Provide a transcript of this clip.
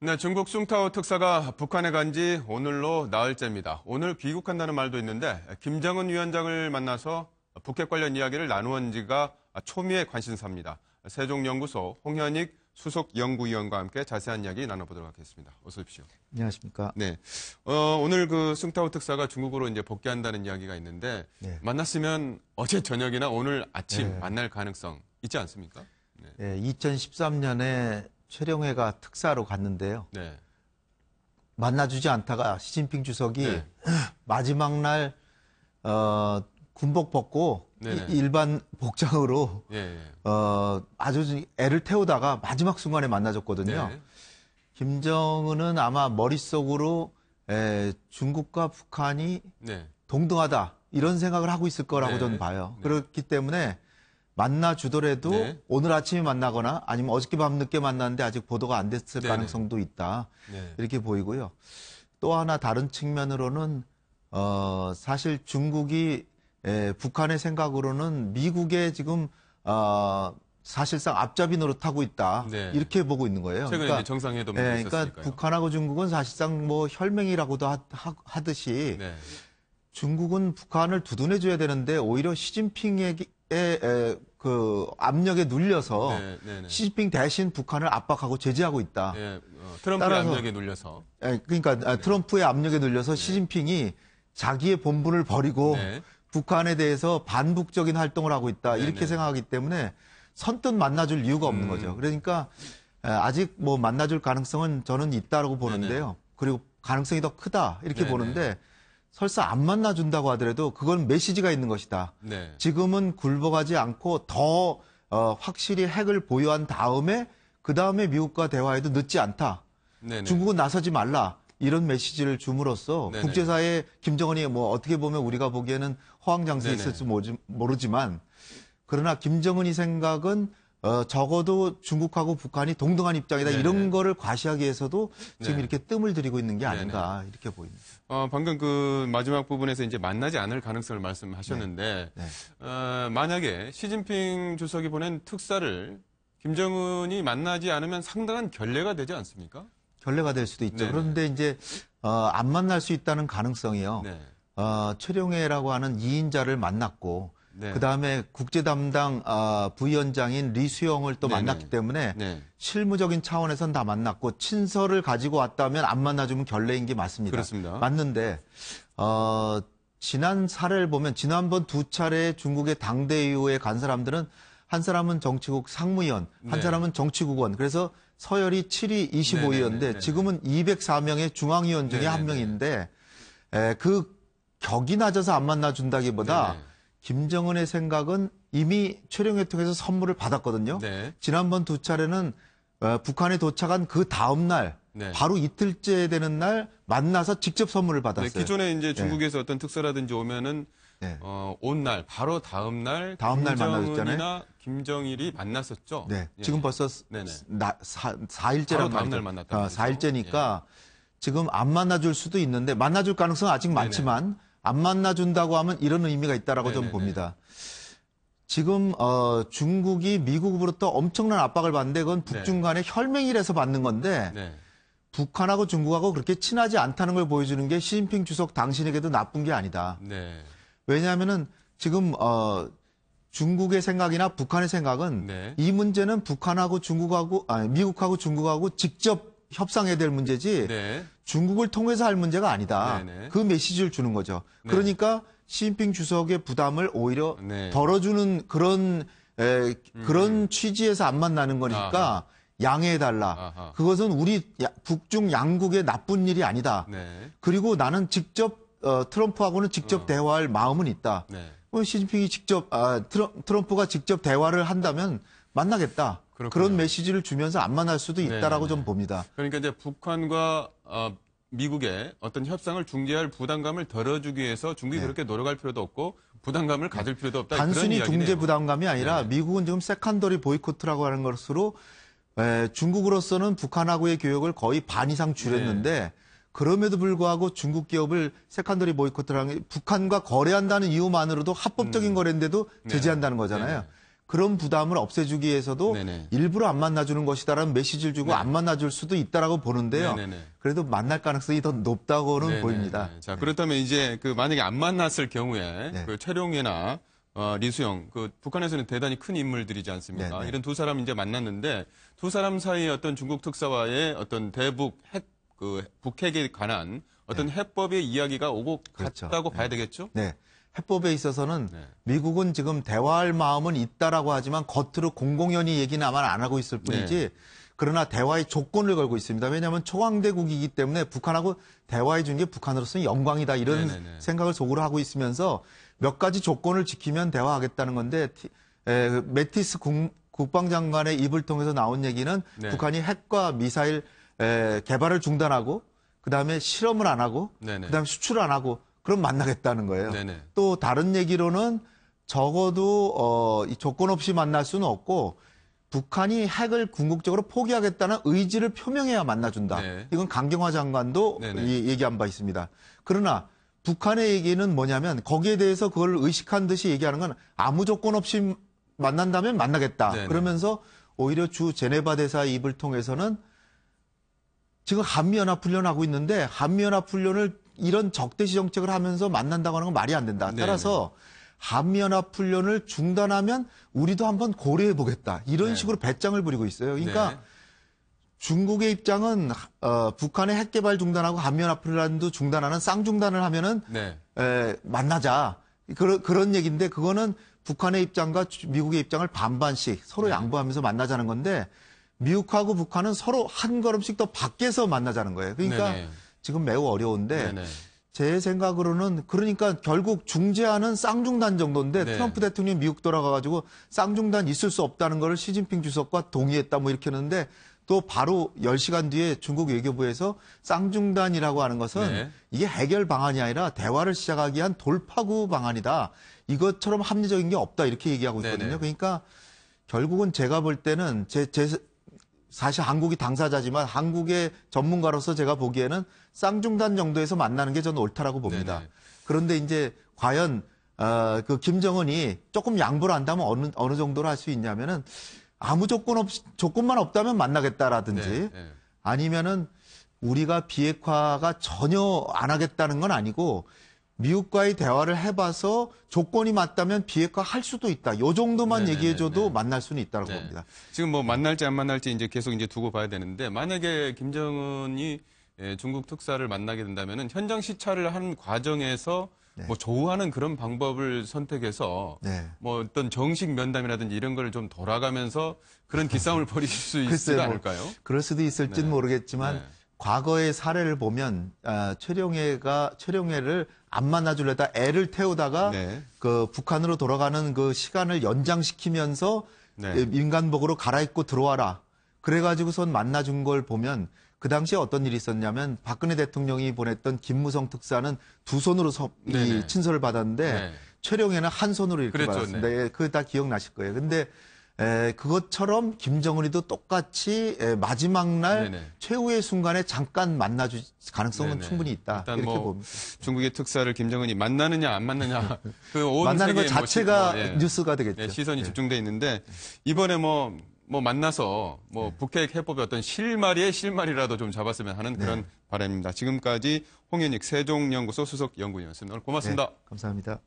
네, 중국 숭타오 특사가 북한에 간 지 오늘로 나흘째입니다. 오늘 귀국한다는 말도 있는데 김정은 위원장을 만나서 북핵 관련 이야기를 나누었는지가 초미의 관심사입니다. 세종연구소 홍현익 수석 연구위원과 함께 자세한 이야기 나눠보도록 하겠습니다. 어서 오십시오. 안녕하십니까. 네, 오늘 그 숭타오 특사가 중국으로 이제 복귀한다는 이야기가 있는데 네. 만났으면 어제 저녁이나 오늘 아침 만날 가능성 있지 않습니까? 네, 2013년에 최룡해가 특사로 갔는데요. 네. 만나주지 않다가 시진핑 주석이 네. 마지막 날 군복 벗고 네네. 일반 복장으로 예. 아주 애를 태우다가 마지막 순간에 만나줬거든요. 네. 김정은은 아마 머릿속으로 중국과 북한이 네. 동등하다 이런 생각을 하고 있을 거라고 네. 저는 봐요. 네. 그렇기 때문에 만나주더라도 네. 오늘 아침에 만나거나 아니면 어저께 밤 늦게 만났는데 아직 보도가 안 됐을 네네. 가능성도 있다. 네. 이렇게 보이고요. 또 하나 다른 측면으로는 사실 중국이 북한의 생각으로는 미국의 지금 사실상 앞잡이 노릇하고 있다. 네. 이렇게 보고 있는 거예요. 최근에 이제 정상회담도 있었으니까요. 그러니까 북한하고 중국은 사실상 뭐 혈맹이라고도 하듯이 네. 중국은 북한을 두둔해줘야 되는데 오히려 시진핑의 그 압력에 눌려서 네. 시진핑 대신 북한을 압박하고 제재하고 있다. 네. 트럼프의 따라서- 압력에 눌려서. 그러니까 트럼프의 압력에 눌려서 시진핑이 자기의 본분을 버리고 네. 북한에 대해서 반북적인 활동을 하고 있다. 이렇게 네네. 생각하기 때문에 선뜻 만나줄 이유가 없는 거죠. 그러니까 아직 뭐 만나줄 가능성은 저는 있다고 보는데요. 그리고 가능성이 더 크다. 이렇게 네네. 보는데 설사 안 만나준다고 하더라도 그건 메시지가 있는 것이다. 네. 지금은 굴복하지 않고 더 확실히 핵을 보유한 다음에 그 다음에 미국과 대화해도 늦지 않다. 네네. 중국은 나서지 말라. 이런 메시지를 줌으로써 네네. 국제사회에 김정은이 뭐 어떻게 보면 우리가 보기에는 허황장세에 네네. 있을지 모르지만 그러나 김정은이 생각은 적어도 중국하고 북한이 동등한 입장이다. 네네. 이런 거를 과시하기 위해서도 지금 네. 이렇게 뜸을 들이고 있는 게 아닌가 이렇게 보입니다. 방금 그 마지막 부분에서 이제 만나지 않을 가능성을 말씀하셨는데, 네. 만약에 시진핑 주석이 보낸 특사를 김정은이 만나지 않으면 상당한 결례가 되지 않습니까? 결례가 될 수도 있죠. 네네. 그런데 이제 안 만날 수 있다는 가능성이요. 네. 최룡해라고 하는 2인자를 만났고 네. 그다음에 국제 담당 부위원장인 리수영을 또 네네. 만났기 때문에 네. 실무적인 차원에서는 다 만났고 친서를 가지고 왔다면 안 만나주면 결례인 게 맞습니다. 그렇습니다. 맞는데 지난 사례를 보면 지난번 두 차례 중국의 당대회의에 간 사람들은 한 사람은 정치국 상무위원, 한 네. 사람은 정치국원. 그래서 서열이 7위 25위였는데 네네네. 지금은 204명의 중앙위원 중에 한 네네네. 명인데 그 격이 낮아서 안 만나준다기보다 네네. 김정은의 생각은 이미 최룡해 통해서 선물을 받았거든요. 네. 지난번 두 차례는 북한에 도착한 그 다음 날 네. 바로 이틀째 되는 날 만나서 직접 선물을 네, 받았어요. 기존에 이제 중국에서 어떤 특사라든지 오면은 네. 온 날, 바로 다음 날 다음 날 김정은이나 만나줬잖아요. 김정일이 만났었죠. 네. 예. 지금 벌써 네네. 4일째라고 바로 다음 날 만났다는 거죠. 4일째니까 지금 안 만나줄 수도 있는데 만나줄 가능성은 아직 많지만 안 만나준다고 하면 이런 의미가 있다라고 저는 네네네. 봅니다. 지금 중국이 미국으로부터 엄청난 압박을 받는데 그건 북중 간의 혈맹이라서 받는 건데 네. 북한하고 중국하고 그렇게 친하지 않다는 걸 보여주는 게 시진핑 주석 당신에게도 나쁜 게 아니다. 네. 왜냐하면은 지금 중국의 생각이나 북한의 생각은 네. 이 문제는 북한하고 미국하고 중국하고 직접 협상해야 될 문제지 네. 중국을 통해서 할 문제가 아니다. 네네. 그 메시지를 주는 거죠. 네. 그러니까 시진핑 주석의 부담을 오히려 네. 덜어주는 그런 취지에서 안 만나는 거니까 양해해달라. 아하. 그것은 우리 북중 양국의 나쁜 일이 아니다. 네. 그리고 나는 직접 트럼프하고는 직접 대화할 마음은 있다. 네. 시진핑이 직접 트럼프가 직접 대화를 한다면 만나겠다. 그렇군요. 그런 메시지를 주면서 안 만날 수도 있다라고 네네네. 좀 봅니다. 그러니까 이제 북한과 미국의 어떤 협상을 중재할 부담감을 덜어주기 위해서 중국이 그렇게 노력할 필요도 없고 부담감을 가질 필요도 없다. 단순히 그런 중재 이야기네요. 부담감이 아니라 네네. 미국은 지금 세컨더리 보이콧이라고 하는 것으로 중국으로서는 북한하고의 교역을 거의 반 이상 줄였는데 그럼에도 불구하고 중국 기업을 세컨더리 보이콧을 하는 게 북한과 거래한다는 이유만으로도 합법적인 거래인데도 제재한다는 거잖아요. 네네. 그런 부담을 없애주기 위해서도 네네. 일부러 안 만나주는 것이다라는 메시지를 주고 네. 안 만나줄 수도 있다라고 보는데요. 네네네. 그래도 만날 가능성이 더 높다고는 네네. 보입니다. 자, 그렇다면 이제 그 만약에 안 만났을 경우에 네. 그 최룡해나 리수영, 그 북한에서는 대단히 큰 인물들이지 않습니까? 네네. 이런 두 사람 이제 만났는데 두 사람 사이에 어떤 중국 특사와의 어떤 대북 북핵에 관한 어떤 해법의 이야기가 오고 그렇죠. 갔다고 봐야 되겠죠? 네. 해법에 있어서는 네. 미국은 지금 대화할 마음은 있다라고 하지만 겉으로 공공연히 얘기는 아마 안 하고 있을 뿐이지 네. 그러나 대화의 조건을 걸고 있습니다. 왜냐하면 초강대국이기 때문에 북한하고 대화해 준 게 북한으로서는 영광이다 이런 네네네. 생각을 속으로 하고 있으면서 몇 가지 조건을 지키면 대화하겠다는 건데 매티스 국방장관의 입을 통해서 나온 얘기는 네. 북한이 핵과 미사일 개발을 중단하고 그다음에 실험을 안 하고 네네. 그다음에 수출을 안 하고 그럼 만나겠다는 거예요. 네네. 또 다른 얘기로는 적어도 이 조건 없이 만날 수는 없고 북한이 핵을 궁극적으로 포기하겠다는 의지를 표명해야 만나준다. 네. 이건 강경화 장관도 네네. 얘기한 바 있습니다. 그러나 북한의 얘기는 뭐냐면 거기에 대해서 그걸 의식한 듯이 얘기하는 건 아무 조건 없이 만난다면 만나겠다. 네네. 그러면서 오히려 주 제네바 대사의 입을 통해서는 지금 한미연합훈련을 하고 있는데 한미연합훈련을 이런 적대시 정책을 하면서 만난다고 하는 건 말이 안 된다. 네네. 따라서 한미연합훈련을 중단하면 우리도 한번 고려해 보겠다. 이런 네. 식으로 배짱을 부리고 있어요. 그러니까 네. 중국의 입장은 북한의 핵 개발 중단하고 한미연합훈련도 중단하는 쌍중단을 하면은 네. 만나자. 그런 얘기인데 그거는 북한의 입장과 미국의 입장을 반반씩 서로 네. 양보하면서 만나자는 건데 미국하고 북한은 서로 한 걸음씩 더 밖에서 만나자는 거예요. 그러니까 네네. 지금 매우 어려운데 네네. 제 생각으로는 그러니까 결국 중재하는 쌍중단 정도인데 네. 트럼프 대통령이 미국 돌아가가지고 쌍중단 있을 수 없다는 거를 시진핑 주석과 동의했다 뭐 이렇게 했는데 또 바로 10시간 뒤에 중국 외교부에서 쌍중단이라고 하는 것은 네. 이게 해결 방안이 아니라 대화를 시작하기 위한 돌파구 방안이다. 이것처럼 합리적인 게 없다 이렇게 얘기하고 있거든요. 네네. 그러니까 결국은 제가 볼 때는 사실 한국이 당사자지만 한국의 전문가로서 제가 보기에는 쌍중단 정도에서 만나는 게 저는 옳다라고 봅니다. 네네. 그런데 이제 과연 그 김정은이 조금 양보를 한다면 어느 정도로 할 수 있냐면은 아무 조건만 없다면 만나겠다라든지 네, 네. 아니면은 우리가 비핵화가 전혀 안 하겠다는 건 아니고 미국과의 대화를 해봐서 조건이 맞다면 비핵화 할 수도 있다. 요 정도만 네네네네. 얘기해줘도 만날 수는 있다고 네. 봅니다. 지금 뭐 만날지 안 만날지 이제 계속 이제 두고 봐야 되는데 만약에 김정은이 중국 특사를 만나게 된다면은 현장 시찰을 하는 과정에서 네. 뭐 조우하는 그런 방법을 선택해서 네. 뭐 어떤 정식 면담이라든지 이런 걸 좀 돌아가면서 그런 기싸움을 벌이실 수 글쎄요, 있지가 뭐 않을까요? 그럴 수도 있을지는 네. 모르겠지만 네. 과거의 사례를 보면 최룡해를 안 만나주려다 애를 태우다가 네. 그 북한으로 돌아가는 그 시간을 연장시키면서 네. 민간복으로 갈아입고 들어와라. 그래가지고선 만나준 걸 보면 그 당시에 어떤 일이 있었냐면 박근혜 대통령이 보냈던 김무성 특사는 두 손으로 네네. 친서를 받았는데 네. 최룡해는 한 손으로 이렇게 그랬죠, 받았습니다. 그거 다 기억나실 거예요. 근데 그것처럼 김정은이도 똑같이 마지막 날 네네. 최후의 순간에 잠깐 만나줄 가능성은 네네. 충분히 있다. 일단 이렇게 뭐 봅니다. 중국의 특사를 김정은이 만나느냐 안 만나느냐 그온 만나는 것 자체가 뉴스가 되겠죠. 시선이 네. 집중돼 있는데 이번에 뭐 만나서 뭐 북핵 해법의 어떤 실마리라도 좀 잡았으면 하는 그런 바람입니다. 지금까지 홍현익 세종연구소 수석 연구위원이었습니다. 오늘 고맙습니다. 네, 감사합니다.